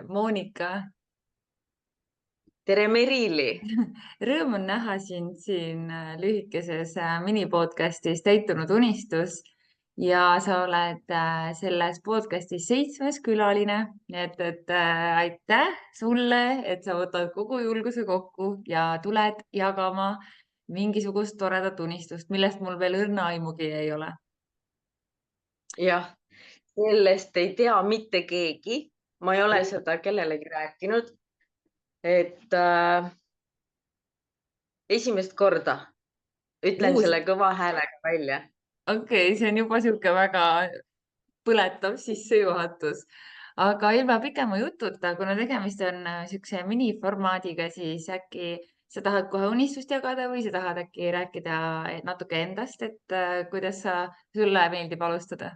Monika! Tere, Merili! Rõõm on näha sind siin lühikeses minipodcastis Täitunud unistus ja sa oled selles podcastis 7. külaline. Nii et aitäh sulle, et sa võtad kogu julguse kokku ja tuled jagama mingisugust toredat unistust, millest mul veel õrna aimugi ei ole. Jah, sellest ei tea mitte keegi. Ma ei ole seda kellelegi rääkinud. Esimest korda ütlen Uus. selle kõva häälega välja. Okei, see on juba sihuke väga põletav sissejuhatus. Aga ilma pikema jututa, kuna tegemist on siukse miniformaadiga, siis äkki sa tahad kohe unistust jagada või sa tahad äkki rääkida natuke endast, et kuidas sulle meeldib alustada?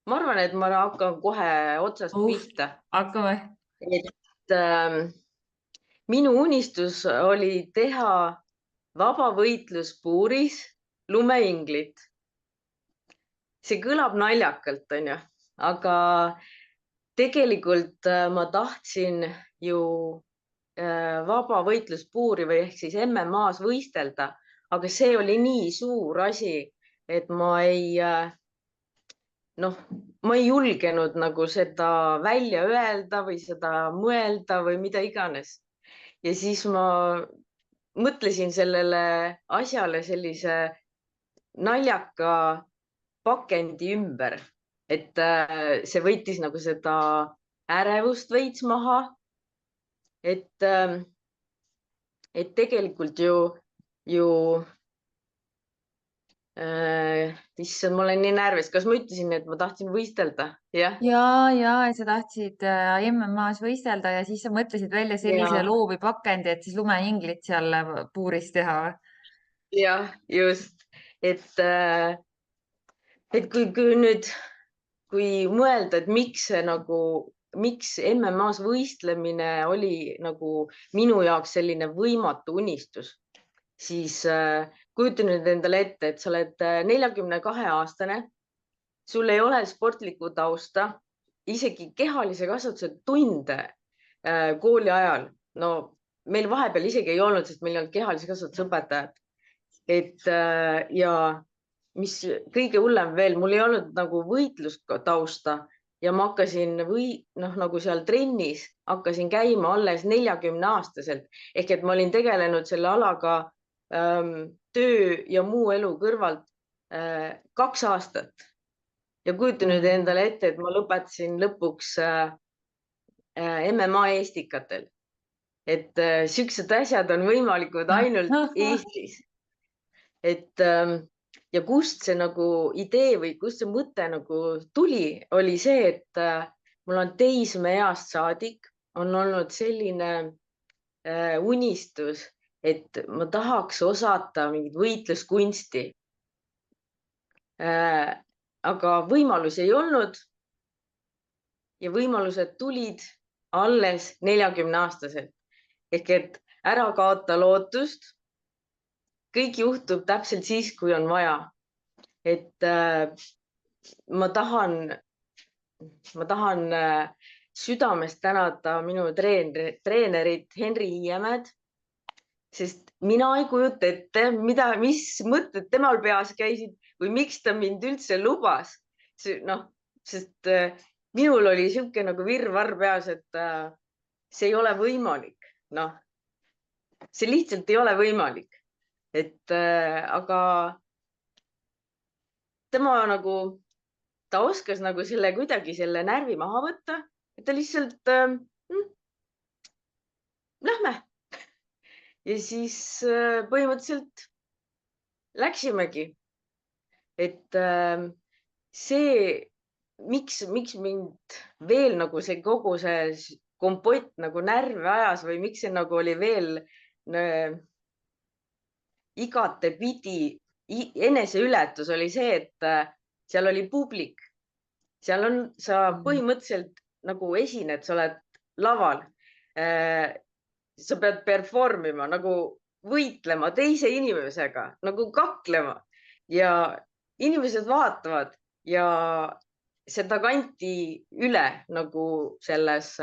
Ma arvan, et ma hakkan kohe otsast pihta. Hakkame. Minu unistus oli teha vabavõitluspuuris lumeinglit. See kõlab naljakalt, on ju, aga tegelikult ma tahtsin ju vabavõitluspuuri või ehk siis MMA-s võistelda, aga see oli nii suur asi, et ma ei julgenud nagu seda välja öelda või seda mõelda või mida iganes. Ja siis ma mõtlesin sellele asjale sellise naljaka pakendi ümber, et see võitis nagu seda ärevust veits maha. Et tegelikult issand, ma olen nii närvis. Kas ma ütlesin, et ma tahtsin võistelda? Jah. Ja sa tahtsid MMA-s võistelda ja siis sa mõtlesid välja sellise Ja. loo või pakendi, et siis lumeinglit seal puuris teha. Jah, just. Et kui mõelda, et miks MMA-s võistlemine oli nagu minu jaoks selline võimatu unistus, siis kujuta nüüd endale ette, et sa oled 42-aastane, sul ei ole sportlikku tausta, isegi kehalise kasvatuse tunde kooli ajal. No meil vahepeal isegi ei olnud, sest meil ei olnud kehalise kasvatuse õpetajat. Ja mis kõige hullem veel, mul ei olnud nagu võitlustausta ja ma hakkasin nagu seal trennis hakkasin käima alles 40-aastaselt. Ehk et ma olin tegelenud selle alaga töö ja muu elu kõrvalt 2 aastat. Ja kujuta nüüd endale ette, et ma lõpetasin lõpuks MMA eestikatel. Et siuksed asjad on võimalikud ainult Eestis. Ja kust see nagu idee või kust see mõte nagu tuli, oli see, et mul on teismeeast saadik on olnud selline unistus, et ma tahaks osata mingit võitluskunsti. Aga võimalusi ei olnud ja võimalused tulid alles 40-aastaselt. Ehk et ära kaota lootust. Kõik juhtub täpselt siis, kui on vaja. Et ma tahan südamest tänada minu treenerit Henri Hiiemäed, sest mina ei kujuta ette, mis mõtted temal peas käisid või miks ta mind üldse lubas. Sest minul oli siuke nagu virvarr peas, et see ei ole võimalik. See lihtsalt ei ole võimalik. Aga ta oskas nagu kuidagi selle närvi maha võtta, et ta lihtsalt lähme. Ja siis põhimõtteliselt läksimegi. Et see, miks mind veel nagu see kogu see kompott nagu närvi ajas või miks see nagu oli veel igatepidi eneseületus oli see, et seal oli publik. Seal sa põhimõtteliselt nagu esined, sa oled laval. Sa pead performima, nagu võitlema teise inimesega, nagu kaklema ja inimesed vaatavad ja seda kanti üle nagu selles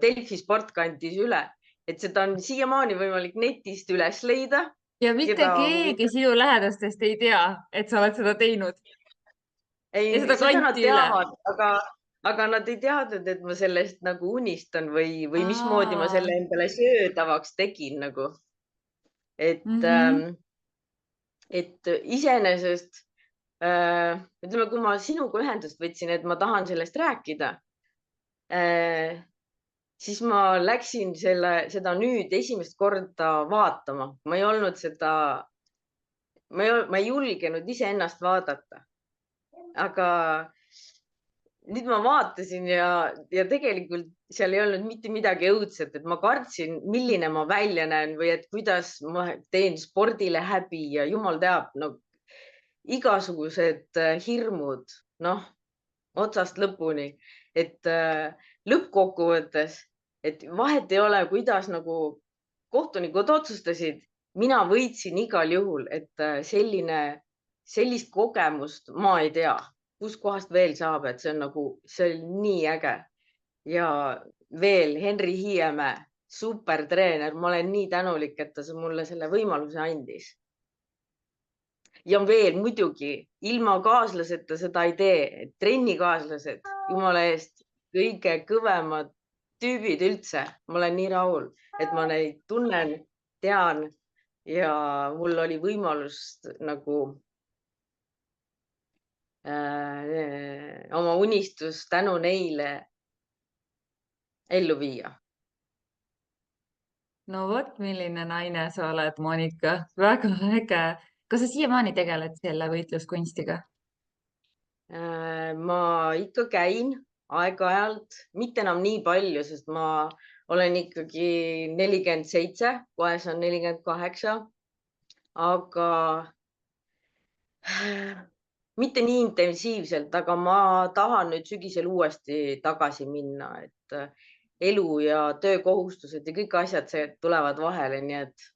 Delfi sport kantis üle, et seda on siiamaani võimalik netist üles leida. Ja mitte keegi sinu lähedastest ei tea, et sa oled seda teinud. Ja seda Seda nad kanti üle. teavad, aga nad ei teadnud, et ma sellest nagu unistan või mismoodi ma selle endale söödavaks tegin nagu. Et iseenesest ütleme, kui ma sinuga ühendust võtsin, et ma tahan sellest rääkida, siis ma läksin seda nüüd esimest korda vaatama. Ma ei olnud seda, ma ei julgenud iseennast vaadata. Aga nüüd ma vaatasin ja tegelikult seal ei olnud mitte midagi õudset, et ma kartsin, milline ma välja näen või et kuidas ma teen spordile häbi ja jumal teab, no igasugused hirmud, noh, otsast lõpuni, et lõppkokkuvõttes, et vahet ei ole, kuidas nagu kohtunikud otsustasid, mina võitsin igal juhul, et sellist kogemust ma ei tea, kuskohast veel saab, et see on nagu, see oli nii äge. Ja veel Henri Hiiemäe, supertreener, ma olen nii tänulik, et ta mulle selle võimaluse andis. Ja veel muidugi ilma kaaslaseta seda ei tee, trennikaaslased, jumala eest, kõige kõvemad tüübid üldse. Ma olen nii rahul, et ma neid tunnen, tean ja mul oli võimalus nagu oma unistus tänu neile ellu viia. No vot, milline naine sa oled, Monika. Väga äge. Kas sa siiamaani tegeled selle võitluskunstiga? Ma ikka käin aeg-ajalt, mitte enam nii palju, sest ma olen ikkagi 47, kohe saan 48, aga mitte nii intensiivselt, aga ma tahan nüüd sügisel uuesti tagasi minna, et elu ja töökohustused ja kõik asjad tulevad vahele, nii et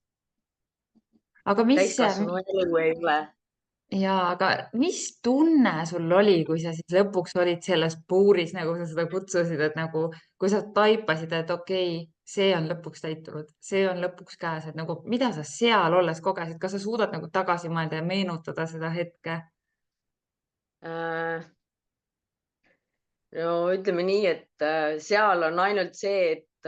Aga mis, täiskasvanu elu ei ole. aga mis tunne sul oli, kui sa siis lõpuks olid selles puuris, nagu sa seda kutsusid, et nagu, kui sa taipasid, et okei, see on lõpuks täitunud, see on lõpuks käes, et nagu, mida sa seal olles kogesid, kas sa suudad nagu tagasi mõelda ja meenutada seda hetke? No ütleme nii, et seal on ainult see, et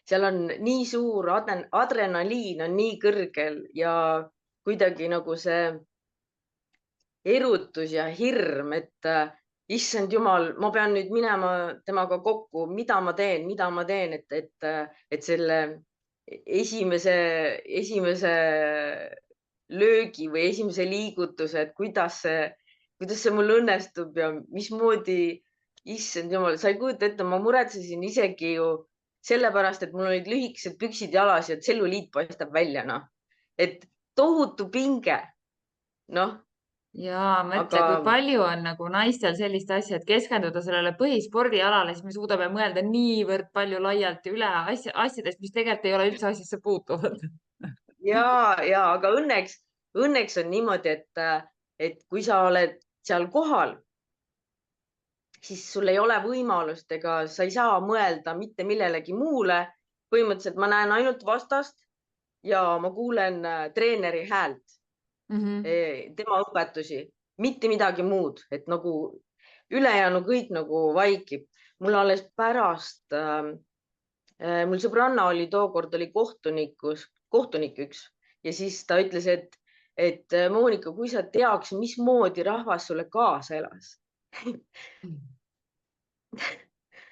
seal on nii suur adrenaliin on nii kõrgel ja kuidagi nagu see erutus ja hirm, et issand jumal, ma pean nüüd minema temaga kokku, mida ma teen, et selle esimese löögi või esimese liigutuse, et kuidas see mul õnnestub ja mismoodi, issand jumal, sa ei kujuta ette, ma muretsesin isegi ju sellepärast, et mul olid lühikesed püksid jalas ja tselluliit paistab välja, noh, et tohutu pinge, noh. Ja mõtle, kui palju on nagu naistel sellist asja, et keskenduda sellele põhispordialale, siis me suudame mõelda niivõrd palju laialt ja üle asjadest, mis tegelikult ei ole üldse asjasse puutuvad. Ja, aga õnneks on niimoodi, et kui sa oled seal kohal, siis sul ei ole võimalust ega sa ei saa mõelda mitte millelegi muule. Põhimõtteliselt ma näen ainult vastast ja ma kuulen treeneri häält, tema õpetusi, mitte midagi muud, et nagu ülejäänu kõik nagu vaikib. Mul alles pärast, mul sõbranna oli tookord oli kohtunik üks ja siis ta ütles, et Monika, kui sa teaks, mismoodi rahvas sulle kaasa elas.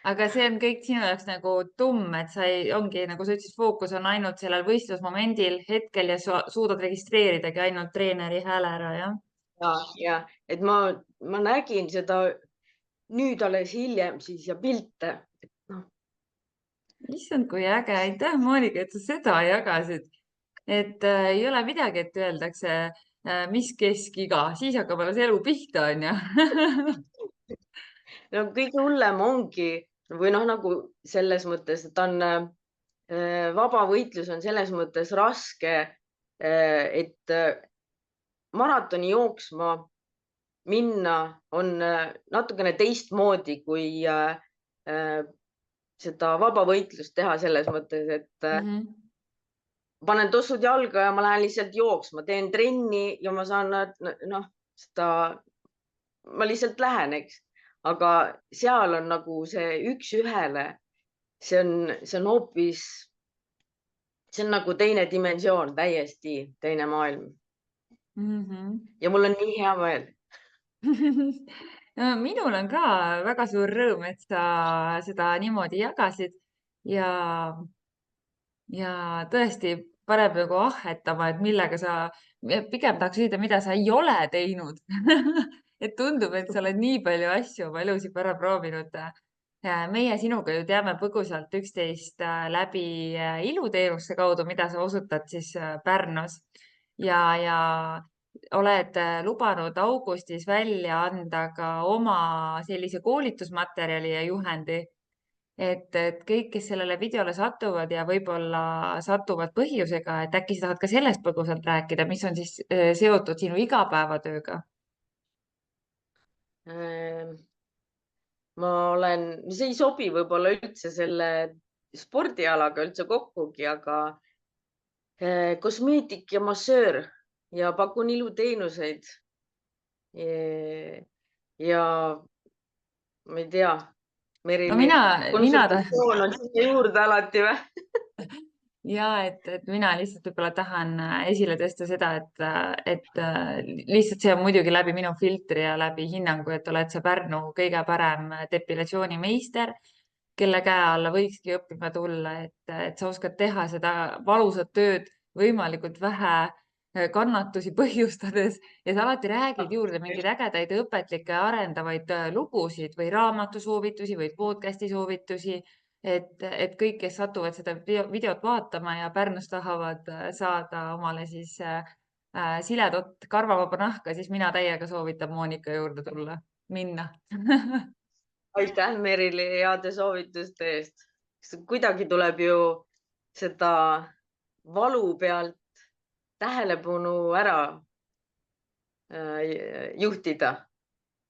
Aga see on kõik sinu jaoks nagu tumm, et sa ongi, nagu sa ütlesid, fookus on ainult sellel võistlusmomendil hetkel ja suudad registreeridagi ainult treeneri hääle ära, jah? Ja, et ma nägin seda nüüd alles hiljem siis ja pilte. Issand, kui äge, aitäh, Monika, et sa seda jagasid. Et ei ole midagi, et öeldakse, mis keskiga, siis hakkab alles elu pihta, on ju. No kõige hullem ongi või noh, nagu selles mõttes, et on vabavõitlus on selles mõttes raske, et maratoni jooksma minna on natukene teistmoodi kui seda vabavõitlust teha selles mõttes, et panen tossud jalga ja ma lähen lihtsalt jooksma, teen trenni ja ma saan seda, ma lihtsalt lähen, eks. Aga seal on nagu see üks-ühele, see on hoopis, see on nagu teine dimensioon, täiesti teine maailm. Ja mul on nii hea meel. No, minul on ka väga suur rõõm, et sa seda niimoodi jagasid ja tõesti paneb nagu ahetama, et millega sa, pigem tahaks küsida, mida sa ei ole teinud. Et tundub, et sa oled nii palju asju oma elus juba ära proovinud. Meie sinuga ju teame põgusalt üksteist läbi iluteenuste kaudu, mida sa osutad siis Pärnus ja oled lubanud augustis välja anda ka oma sellise koolitusmaterjali ja juhendi, et kõik, kes sellele videole satuvad ja võib-olla satuvad põhjusega, et äkki sa tahad ka sellest põgusalt rääkida, mis on siis seotud sinu igapäevatööga? See ei sobi võib-olla üldse selle spordialaga üldse kokkugi, aga kosmeetik ja massöör ja pakun iluteenuseid. Ja ma ei tea, Merili, konsultatsioon on sinna juurde alati või? Ja, et mina lihtsalt võib-olla tahan esile tõsta seda, et lihtsalt see on muidugi läbi minu filtri ja läbi hinnangu, et oled sa Pärnu kõige parem depilatsioonimeister, kelle käe alla võikski õppima tulla, et sa oskad teha seda valusat tööd võimalikult vähe kannatusi põhjustades ja sa alati räägid juurde mingeid ägedaid õpetlikke arendavaid lugusid või raamatusoovitusi või podcasti soovitusi, et kõik, kes satuvad seda videot vaatama ja Pärnus tahavad saada omale siis siledat karvavaba nahka, siis mina täiega soovitan Monika juurde tulla, minna. Aitäh, Merili, heade soovituste eest. Kuidagi tuleb ju seda valu pealt tähelepanu ära juhtida.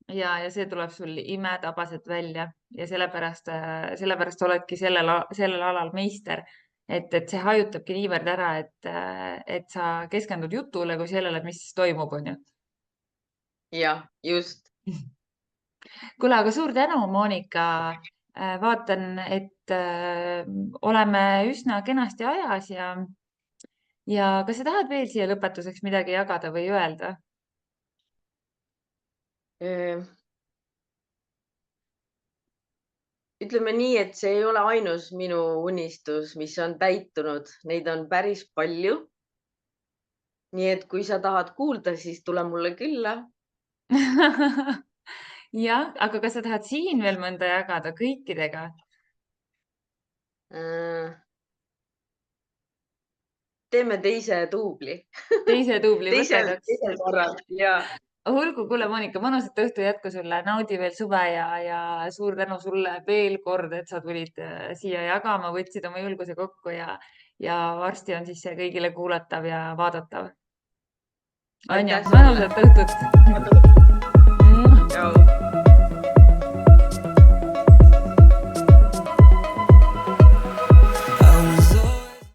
Ja see tuleb sul imetabaselt välja ja sellepärast oledki sellel alal meister, et see hajutabki niivõrd ära, et sa keskendud jutule kui sellele, mis toimub, on ju. Jah, just. Kuule, aga suur tänu, Monika. Vaatan, et oleme üsna kenasti ajas ja kas sa tahad veel siia lõpetuseks midagi jagada või öelda? Ütleme nii, et see ei ole ainus minu unistus, mis on täitunud. Neid on päris palju. Nii et kui sa tahad kuulda, siis tule mulle külla. Jah, aga kas sa tahad siin veel mõnda jagada kõikidega? Teeme teise duubli. Teise duubli võtedaks. Teisel korral, jaa. Hulgu, kuule, Monika, mõnusat õhtu jätku sulle, naudi veel suve ja suur tänu sulle veel kord, et sa tulid siia jagama, võtsid oma julguse kokku ja varsti on siis see kõigile kuulatav ja vaadatav. Anja, mõnusat õhtut!